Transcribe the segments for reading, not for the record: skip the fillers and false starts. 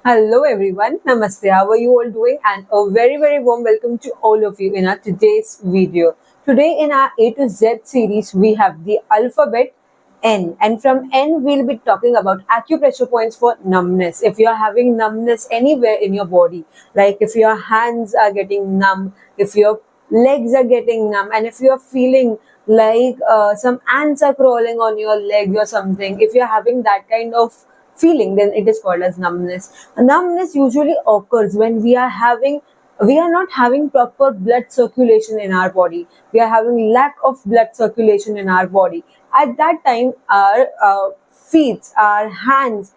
Hello everyone, Namaste. How are you all doing? And a very warm welcome to all of you in our today's video. Today in our A to Z series, we have the alphabet N, and from N we'll be talking about acupressure points for numbness. If you are having numbness anywhere in your body, like if your hands are getting numb, if your legs are getting numb, and if you are feeling like some ants are crawling on your leg or something, if you're having that kind of feeling, then it is called as numbness. Numbness usually occurs when we are not having proper blood circulation in our body. We are having lack of blood circulation in our body. At that time, our feet, our hands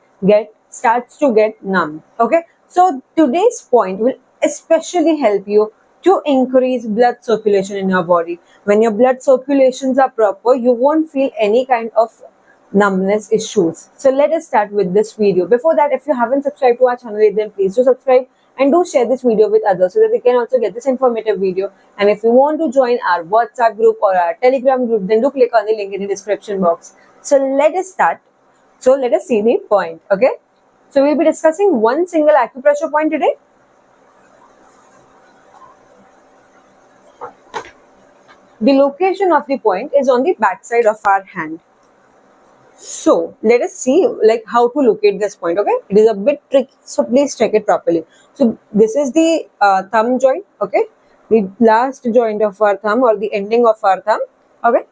starts to get numb. Okay, so today's point will especially help you to increase blood circulation in your body. When your blood circulations are proper, you won't feel any kind of numbness issues. So let us start with this video. Before that, if you haven't subscribed to our channel, then please do subscribe and do share this video with others so that they can also get this informative video. And if you want to join our WhatsApp group or our Telegram group, then do click on the link in the description box. So let us start. So let us see the point. Okay, so we'll be discussing one single acupressure point today. The location of the point is on the back side of our hand. So let us see like how to locate this point. Okay, it is a bit tricky, so please check it properly. So this is the thumb joint. Okay, the last joint of our thumb or the ending of our thumb. Okay,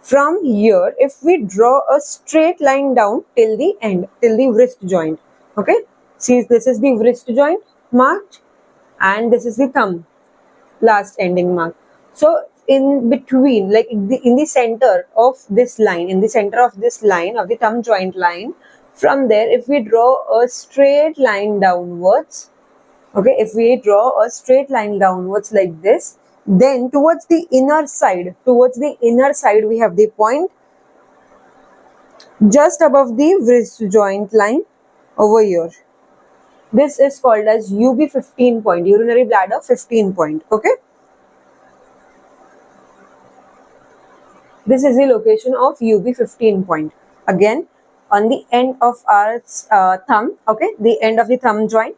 from here if we draw a straight line down till the end, till the wrist joint. Okay, see, this is the wrist joint marked and this is the thumb last ending mark. So in between, like in the center of this line, in the center of this line of the thumb joint line, from there if we draw a straight line downwards, okay, if we draw a straight line downwards like this, then towards the inner side we have the point just above the wrist joint line over here. This is called as UB15 point, urinary bladder 15 point. Okay, this is the location of UB15 point. Again, on the end of our thumb, okay, the end of the thumb joint.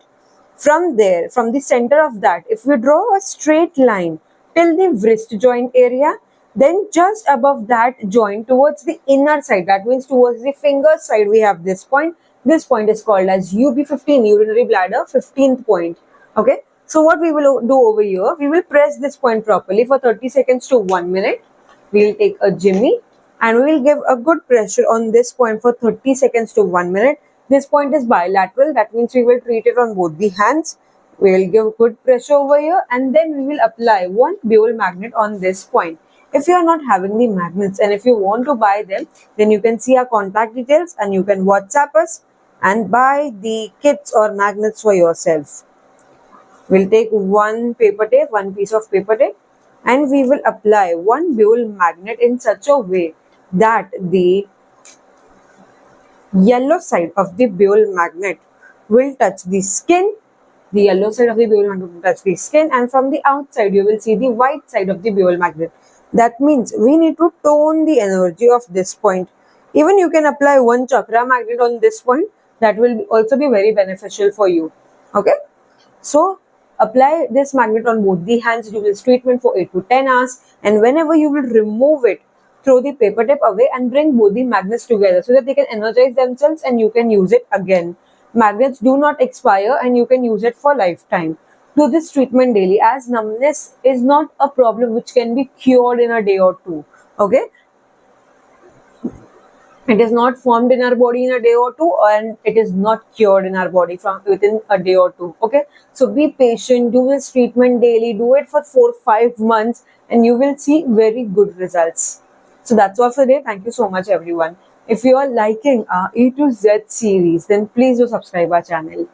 From there, from the center of that, if we draw a straight line till the wrist joint area, then just above that joint towards the inner side, that means towards the finger side, we have this point. This point is called as UB15, urinary bladder 15th point. Okay, so what we will do over here, we will press this point properly for 30 seconds to 1 minute. We will take a jimmy and we will give a good pressure on this point for 30 seconds to 1 minute. This point is bilateral, that means we will treat it on both the hands. We will give good pressure over here and then we will apply one buell magnet on this point. If you are not having the magnets and if you want to buy them, then you can see our contact details and you can WhatsApp us and buy the kits or magnets for yourself. We'll take one paper tape, one piece of paper tape, and we will apply one buell magnet in such a way that the yellow side of the buell magnet will touch the skin. The yellow side of the buell magnet will touch the skin, and from the outside you will see the white side of the buell magnet. That means we need to tone the energy of this point. Even you can apply one chakra magnet on this point. That will also be very beneficial for you. Okay, so apply this magnet on both the hands. Do this treatment for 8 to 10 hours, and whenever you will remove it, throw the paper tape away and bring both the magnets together so that they can energize themselves and you can use it again. Magnets do not expire and you can use it for lifetime. Do this treatment daily, as numbness is not a problem which can be cured in a day or two. Okay, it is not formed in our body in a day or two, and it is not cured in our body from within a day or two. Okay, so be patient, do this treatment daily, do it for 4-5 months and you will see very good results. So that's all for today. Thank you so much everyone. If you are liking our A to Z series, then please do subscribe our channel.